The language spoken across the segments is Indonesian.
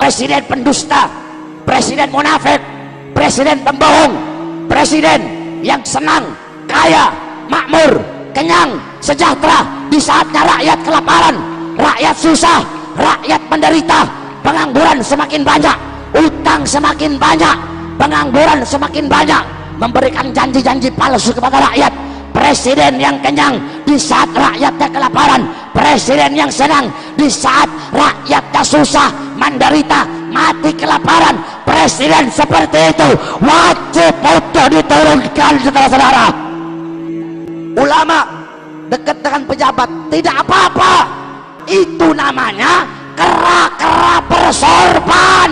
presiden pendusta, presiden munafik, presiden pembohong, presiden yang senang, kaya, makmur, kenyang, sejahtera di saatnya rakyat kelaparan, rakyat susah, rakyat menderita, pengangguran semakin banyak, utang semakin banyak, pengangguran semakin banyak, memberikan janji-janji palsu kepada rakyat. Presiden yang kenyang di saat rakyatnya kelaparan, presiden yang senang di saat rakyatnya susah, menderita, mati kelaparan. Presiden seperti itu wajib untuk diturunkan, saudara-saudara. Ulama dekat dengan pejabat tidak apa-apa, itu namanya kera-kera persorban.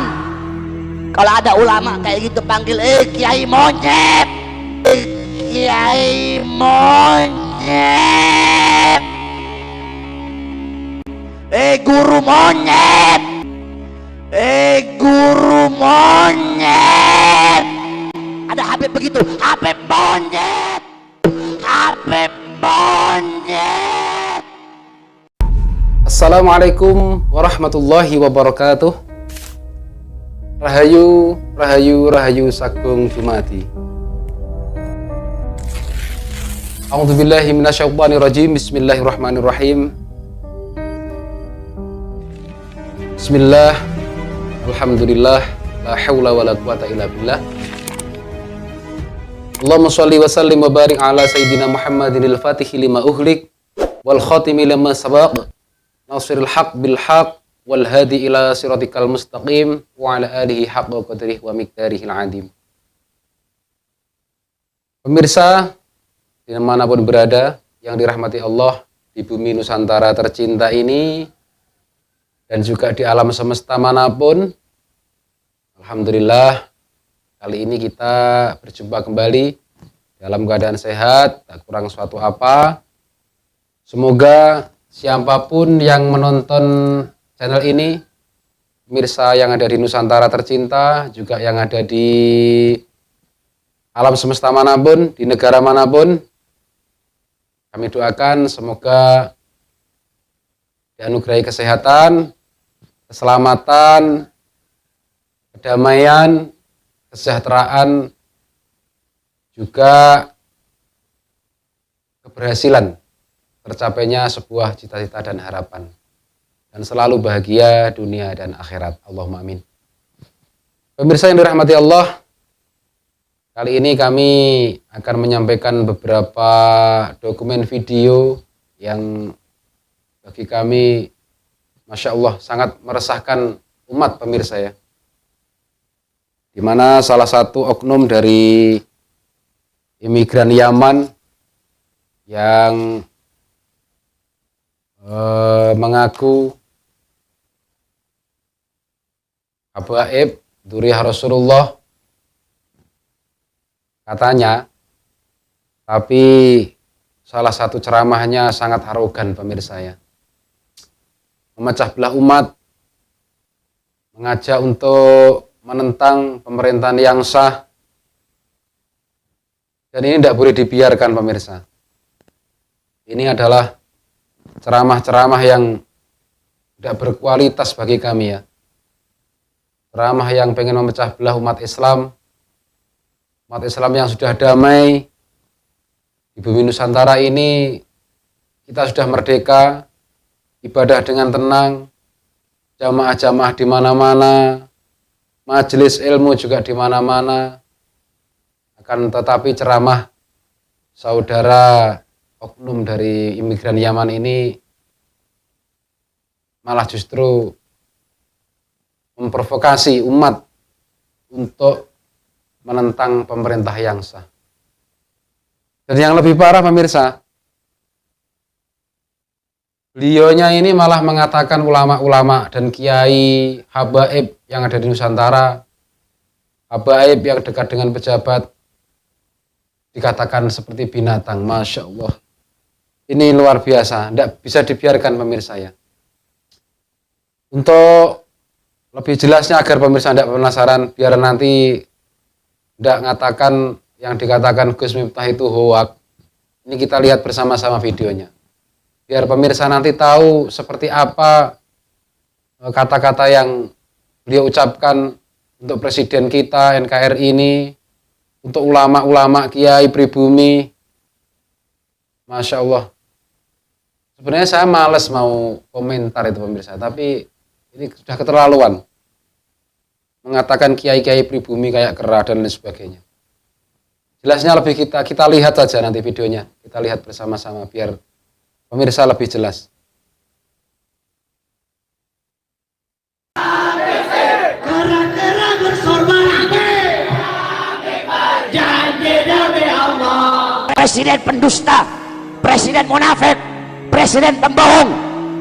Kalau ada ulama kayak gitu panggil kiai monyet, kiai monyet, guru monyet, guru monyet. Ada Habib begitu, Habib monyet, Habib monyet. Assalamualaikum warahmatullahi wabarakatuh. Rahayu, rahayu, rahayu sagung dumadi. A'udzubillahi minasyaitonirrajim. Bismillahirrahmanirrahim. Bismillah, alhamdulillah, la haula wala quwata illa billah. Allahumma shalli wa sallim wa barik ala sayyidina Muhammadinil fatihi lima uhlik wal khatimi lima sabaq, nasiril haq bil haq wal hadi ila siratikal mustaqim wa ala alihi haqqa qadrihi wa miqdarihil adim. Pemirsa dimanapun berada yang dirahmati Allah di bumi Nusantara tercinta ini dan juga di alam semesta manapun, alhamdulillah kali ini kita berjumpa kembali dalam keadaan sehat, tak kurang suatu apa. Semoga siapapun yang menonton channel ini, pemirsa yang ada di Nusantara tercinta, juga yang ada di alam semesta manapun, di negara manapun, kami doakan semoga dianugerahi kesehatan, keselamatan, kedamaian, kesejahteraan, juga keberhasilan tercapainya sebuah cita-cita dan harapan, dan selalu bahagia dunia dan akhirat. Allahumma amin. Pemirsa yang dirahmati Allah, kali ini kami akan menyampaikan beberapa dokumen video yang bagi kami, Masya Allah, sangat meresahkan umat pemirsa ya. Di mana salah satu oknum dari imigran Yaman yang mengaku habaib dzurriyyah Rasulullah katanya, tapi salah satu ceramahnya sangat arogan pemirsa ya, memecah belah umat, mengajak untuk menentang pemerintahan yang sah, dan ini tidak boleh dibiarkan pemirsa. Ini adalah ceramah-ceramah yang tidak berkualitas bagi kami ya, ceramah yang pengen memecah belah umat Islam yang sudah damai di bumi Nusantara ini. Kita sudah merdeka, ibadah dengan tenang, jamaah-jamaah di mana-mana, majelis ilmu juga di mana-mana. Akan tetapi ceramah saudara oknum dari imigran Yaman ini malah justru memprovokasi umat untuk menentang pemerintah yang sah. Dan yang lebih parah pemirsa, beliaunya ini malah mengatakan ulama-ulama dan kiai habaib yang ada di Nusantara, habaib yang dekat dengan pejabat, dikatakan seperti binatang. Masya Allah, ini luar biasa, tidak bisa dibiarkan pemirsa ya. Untuk lebih jelasnya agar pemirsa tidak penasaran, biar nanti tidak mengatakan yang dikatakan Gus Miftah itu hoak, ini kita lihat bersama-sama videonya. Biar pemirsa nanti tahu seperti apa kata-kata yang beliau ucapkan untuk presiden kita, NKRI ini, untuk ulama-ulama, kiai, pribumi. Masya Allah. Sebenarnya saya males mau komentar itu pemirsa, tapi ini sudah keterlaluan. Mengatakan kiai-kiai pribumi kayak kera dan lain sebagainya. Jelasnya lebih kita lihat saja nanti videonya. Kita lihat bersama-sama biar pemirsa lebih jelas. Presiden pendusta, presiden munafik, presiden pembohong,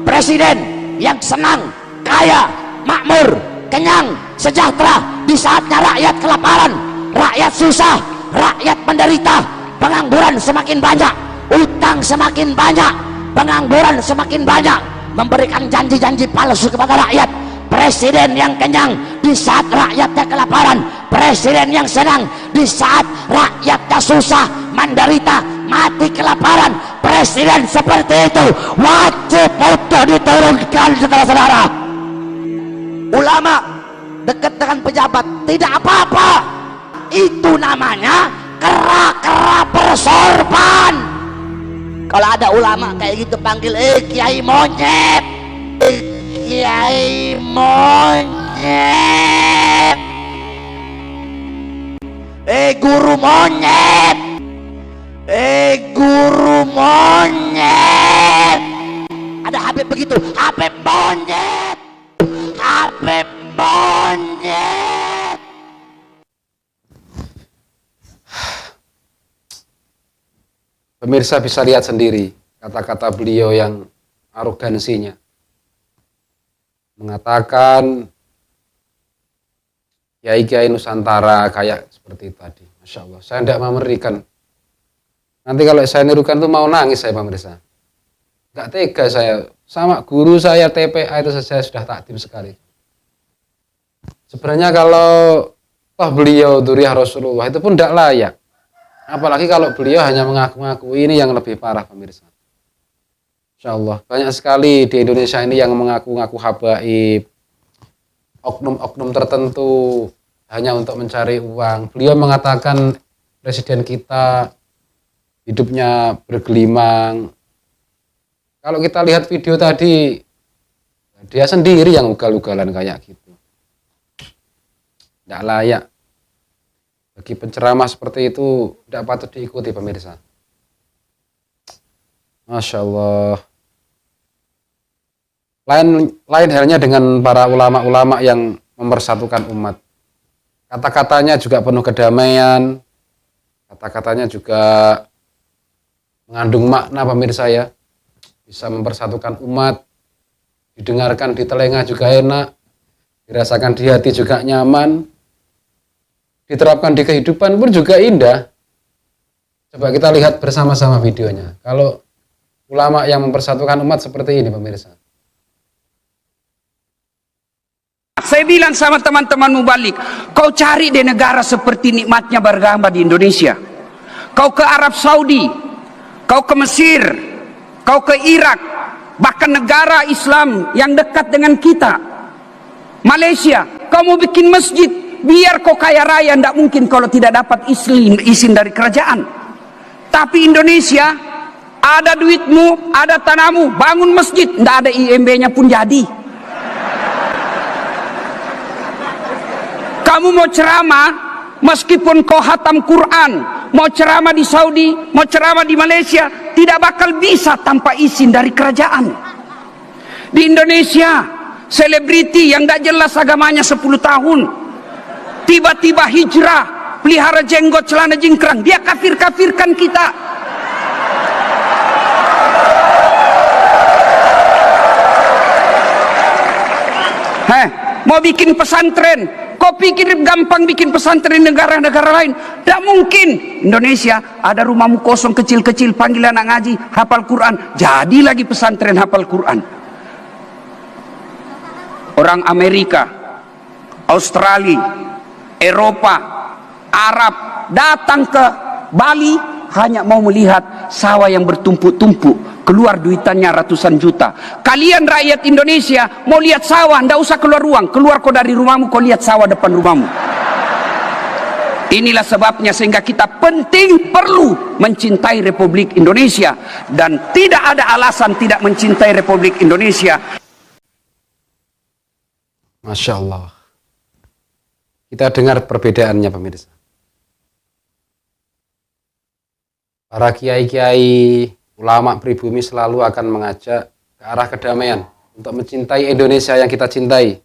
presiden yang senang, kaya, makmur, kenyang, sejahtera di saatnya rakyat kelaparan, rakyat susah, rakyat menderita, pengangguran semakin banyak, utang semakin banyak, pengangguran semakin banyak, memberikan janji-janji palsu kepada rakyat. Presiden yang kenyang di saat rakyatnya kelaparan, presiden yang senang di saat rakyatnya susah, menderita, mati kelaparan. Presiden seperti itu wajib untuk diturunkan, saudara-saudara. Ulama dekat dengan pejabat tidak apa-apa, itu namanya kera-kera persorban. Kalau ada ulama kayak gitu panggil kiai monyet, kiai monyet, guru monyet, guru monyet. Ada Habib begitu, Habib monyet, Habib monyet. Pemirsa bisa lihat sendiri kata-kata beliau yang arogansinya. Mengatakan kiai-kiai Nusantara kayak seperti tadi. Masya Allah, saya tidak memberikan. Nanti kalau saya nirukan tuh mau nangis saya pemirsa. Gak tega saya. Sama guru saya TPA itu saja sudah takdim sekali. Sebenarnya kalau toh beliau Duriah Rasulullah itu pun tidak layak. Apalagi kalau beliau hanya mengaku-ngaku, ini yang lebih parah pemirsa. Insya Allah banyak sekali di Indonesia ini yang mengaku-ngaku habaib, oknum-oknum tertentu hanya untuk mencari uang. Beliau mengatakan presiden kita hidupnya bergelimang. Kalau kita lihat video tadi, dia sendiri yang ugal-ugalan kayak gitu. Tidak layak. Bagi penceramah seperti itu tidak patut diikuti pemirsa. Masya Allah. Lain halnya dengan para ulama-ulama yang mempersatukan umat. Kata-katanya juga penuh kedamaian. Kata-katanya juga mengandung makna pemirsa ya. Bisa mempersatukan umat. Didengarkan di telinga juga enak. Dirasakan di hati juga nyaman. Diterapkan di kehidupan pun juga indah. Coba kita lihat bersama-sama videonya. Kalau ulama yang mempersatukan umat seperti ini pemirsa. Saya bilang sama teman-teman mubalik, kau cari di negara seperti nikmatnya beragama di Indonesia. Kau ke Arab Saudi, kau ke Mesir, kau ke Irak, bahkan negara Islam yang dekat dengan kita. Malaysia, kau mau bikin masjid, biar kau kaya raya, tidak mungkin kalau tidak dapat izin dari kerajaan. Tapi Indonesia, ada duitmu, ada tanahmu, bangun masjid, tidak ada IMB-nya pun jadi. Kamu mau ceramah, meskipun kau hatam Quran, mau ceramah di Saudi, mau ceramah di Malaysia, tidak bakal bisa tanpa izin dari kerajaan. Di Indonesia, selebriti yang tidak jelas agamanya 10 tahun, tiba-tiba hijrah, pelihara jenggot, celana jingkrang, dia kafir-kafirkan kita. Mau bikin pesantren, kau pikir gampang bikin pesantren di negara-negara lain? Tidak mungkin. Indonesia ada rumahmu kosong kecil-kecil, panggil anak ngaji, hafal Quran, jadi lagi pesantren hafal Quran. Orang Amerika, Australia, Eropa, Arab datang ke Bali hanya mau melihat sawah yang bertumpuk-tumpuk, keluar duitannya ratusan juta. Kalian rakyat Indonesia mau lihat sawah, ndak usah keluar ruang, keluar kau dari rumahmu, kau lihat sawah depan rumahmu. Inilah sebabnya sehingga kita perlu mencintai Republik Indonesia, dan tidak ada alasan tidak mencintai Republik Indonesia. Masya Allah. Kita dengar perbedaannya pemirsa. Para kiai-kiai, ulama pribumi selalu akan mengajak ke arah kedamaian untuk mencintai Indonesia yang kita cintai.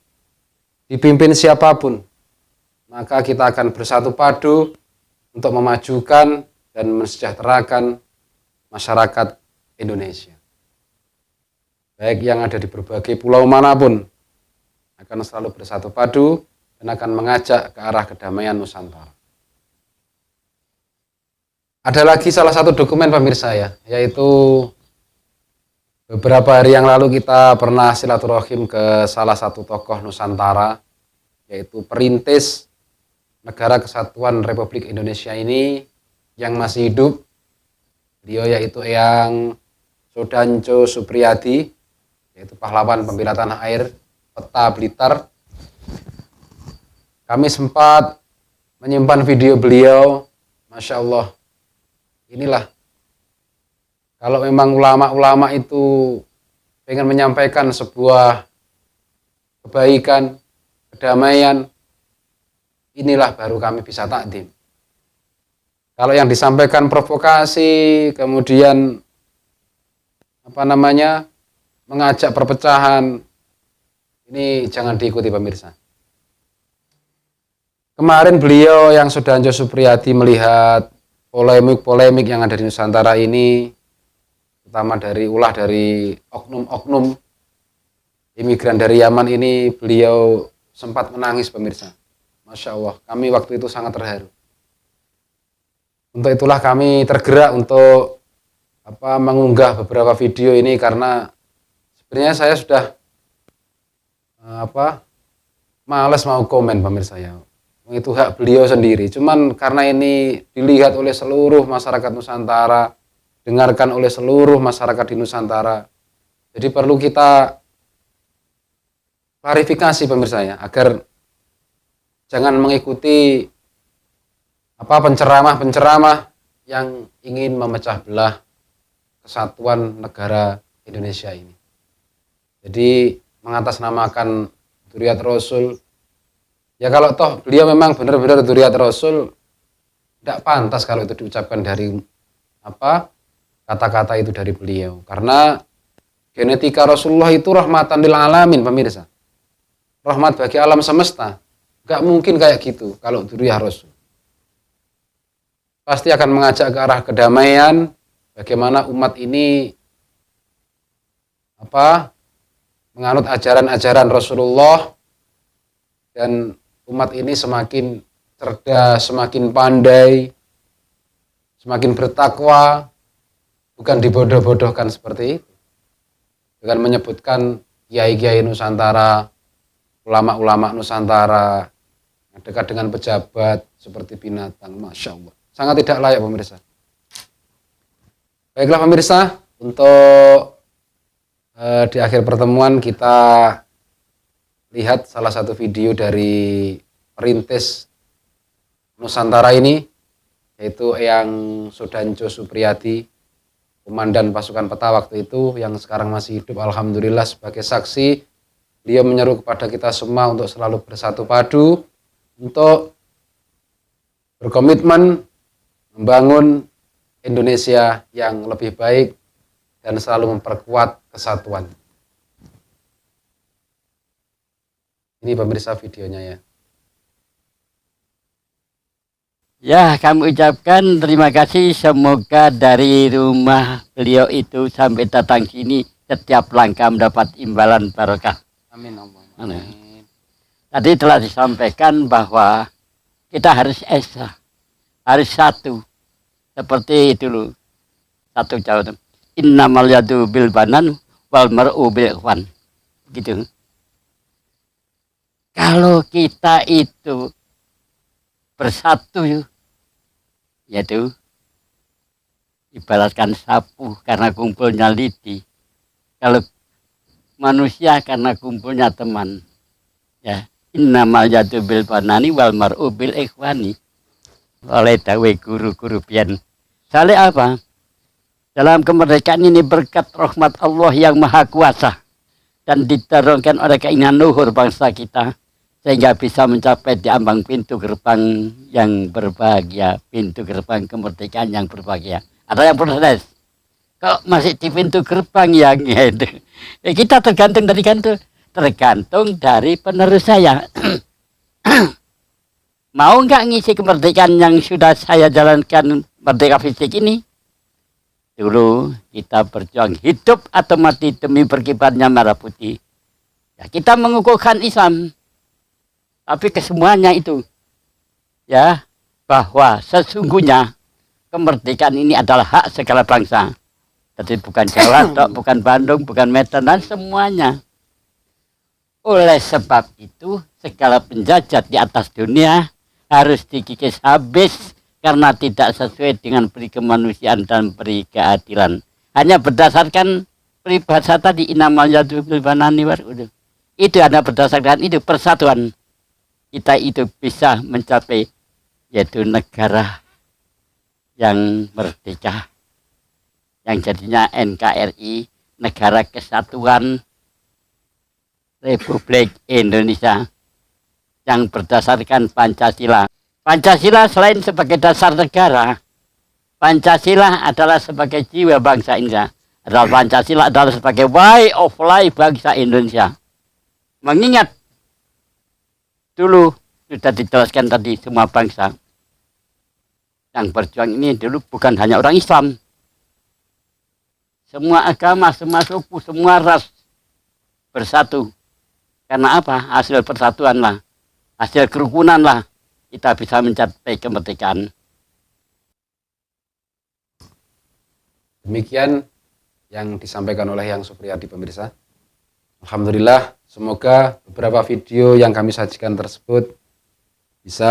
Dipimpin siapapun, maka kita akan bersatu padu untuk memajukan dan mensejahterakan masyarakat Indonesia. Baik yang ada di berbagai pulau manapun, akan selalu bersatu padu dan akan mengajak ke arah kedamaian Nusantara. Ada lagi salah satu dokumen pemirsa ya, yaitu beberapa hari yang lalu kita pernah silaturahim ke salah satu tokoh Nusantara, yaitu perintis Negara Kesatuan Republik Indonesia ini yang masih hidup. Beliau yaitu Eyang Sudanjo Supriyadi, yaitu pahlawan pembela tanah air Peta Blitar. Kami sempat menyimpan video beliau. Masya Allah, inilah kalau memang ulama-ulama itu pengen menyampaikan sebuah kebaikan, kedamaian, inilah baru kami bisa takdim. Kalau yang disampaikan provokasi, kemudian mengajak perpecahan, ini jangan diikuti pemirsa. Kemarin beliau yang Sudanjo Supriyadi melihat polemik-polemik yang ada di Nusantara ini, terutama dari oknum-oknum imigran dari Yaman ini, beliau sempat menangis pemirsa. Masya Allah, kami waktu itu sangat terharu. Untuk itulah kami tergerak untuk mengunggah beberapa video ini, karena sebenarnya saya sudah malas mau komen pemirsa ya. Itu hak beliau sendiri. Cuman karena ini dilihat oleh seluruh masyarakat Nusantara, dengarkan oleh seluruh masyarakat di Nusantara, jadi perlu kita klarifikasi pemirsa ya, agar jangan mengikuti penceramah-penceramah yang ingin memecah belah kesatuan negara Indonesia ini. Jadi mengatasnamakan dzurriyyat Rasul. Ya kalau toh beliau memang benar-benar dzurriyyat Rasul, tidak pantas kalau itu diucapkan dari kata-kata itu dari beliau. Karena genetika Rasulullah itu rahmatan lil alamin pemirsa. Rahmat bagi alam semesta. Gak mungkin kayak gitu kalau dzurriyyah Rasul. Pasti akan mengajak ke arah kedamaian, bagaimana umat ini menganut ajaran-ajaran Rasulullah, dan umat ini semakin cerdas, semakin pandai, semakin bertakwa, bukan dibodoh-bodohkan seperti itu. Dengan menyebutkan kiai-kiai Nusantara, ulama-ulama Nusantara, yang dekat dengan pejabat seperti binatang. Masya Allah, sangat tidak layak pemirsa. Baiklah pemirsa, untuk di akhir pertemuan kita lihat salah satu video dari perintis Nusantara ini, yaitu Eyang Sudanjo Supriyadi, komandan pasukan Peta waktu itu, yang sekarang masih hidup alhamdulillah sebagai saksi. Dia menyeru kepada kita semua untuk selalu bersatu padu, untuk berkomitmen membangun Indonesia yang lebih baik dan selalu memperkuat kesatuan. Ini pemirsa videonya ya. Ya, kami ucapkan terima kasih. Semoga dari rumah beliau itu sampai datang sini, setiap langkah mendapat imbalan barokah. Amin. Amin. Tadi telah disampaikan bahwa kita harus esa, harus satu. Seperti itu loh. Satu jauh. Innamal yadu bil banan wal mar'u bil ikhwan. Gitu. Kalau kita itu bersatu, yaitu ibaratkan sapu karena kumpulnya lidi. Kalau manusia karena kumpulnya teman. Ya, innamal yadu bil banani wal mar'u bil ikhwani. Oleh dawe guru-guru pian. Saleh apa? Dalam kemerdekaan ini berkat rahmat Allah yang maha kuasa dan diturunkan oleh keinginan luhur bangsa kita sehingga bisa mencapai di ambang pintu gerbang yang berbahagia, pintu gerbang kemerdekaan yang berbahagia. Ada yang protes? Kok masih di pintu gerbang yang itu? Kita tergantung dari penerus saya. Mau nggak ngisi kemerdekaan yang sudah saya jalankan merdeka fisik ini? Dulu kita berjuang hidup atau mati demi berkibarnya merah putih. Ya, kita mengukuhkan Islam. Tapi kesemuanya itu. Ya, bahwa sesungguhnya kemerdekaan ini adalah hak segala bangsa. Jadi bukan Jawa, bukan Bandung, bukan Medan, dan semuanya. Oleh sebab itu, segala penjajah di atas dunia harus dikikis habis karena tidak sesuai dengan peri kemanusiaan dan peri keadilan. Hanya berdasarkan peribahasa tadi, innamal yadu bil banani wal mar'u. Itu ada berdasarkan itu persatuan. Kita itu bisa mencapai yaitu negara yang merdeka. Yang jadinya NKRI, Negara Kesatuan Republik Indonesia. Yang berdasarkan Pancasila. Pancasila selain sebagai dasar negara, Pancasila adalah sebagai jiwa bangsa Indonesia. Pancasila adalah sebagai way of life bangsa Indonesia. Mengingat dulu sudah dijelaskan tadi semua bangsa yang berjuang ini dulu bukan hanya orang Islam. Semua agama, semua suku, semua ras bersatu. Karena apa? Hasil persatuan lah. Hasil kerukunan lah. Kita bisa mencapai kemerdekaan. Demikian yang disampaikan oleh Yang Supriyadi pemirsa. Alhamdulillah, semoga beberapa video yang kami sajikan tersebut bisa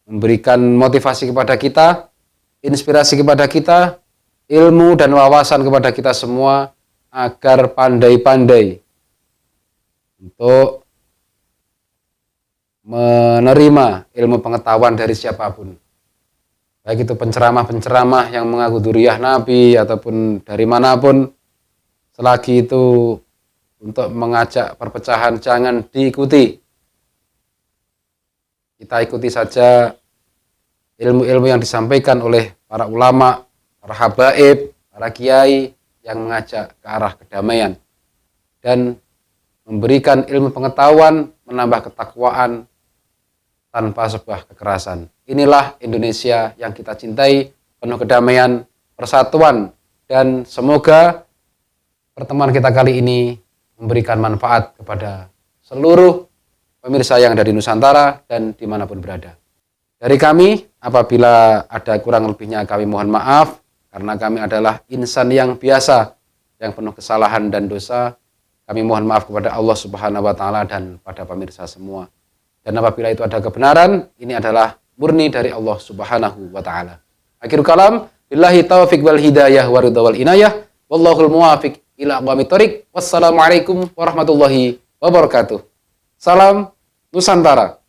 memberikan motivasi kepada kita, inspirasi kepada kita, ilmu dan wawasan kepada kita semua agar pandai-pandai untuk menerima ilmu pengetahuan dari siapapun. Baik itu penceramah-penceramah yang mengaku dzurriyyah Nabi ataupun dari manapun, selagi itu untuk mengajak perpecahan jangan diikuti. Kita ikuti saja ilmu-ilmu yang disampaikan oleh para ulama, para habaib, para kiai yang mengajak ke arah kedamaian dan memberikan ilmu pengetahuan, menambah ketakwaan tanpa sebuah kekerasan. Inilah Indonesia yang kita cintai, penuh kedamaian, persatuan, dan semoga pertemuan kita kali ini memberikan manfaat kepada seluruh pemirsa yang ada di Nusantara dan dimanapun berada. Dari kami, apabila ada kurang lebihnya kami mohon maaf, karena kami adalah insan yang biasa, yang penuh kesalahan dan dosa. Kami mohon maaf kepada Allah Subhanahu wa Ta'ala dan pada pemirsa semua. Dan apabila itu ada kebenaran, ini adalah murni dari Allah Subhanahu wa Ta'ala. Akhirul kalam, billahi taufiq wal hidayah wa ridha wal inayah, wallahul muwafiq ila aqwamit thoriq. Wassalamualaikum warahmatullahi wabarakatuh. Salam Nusantara.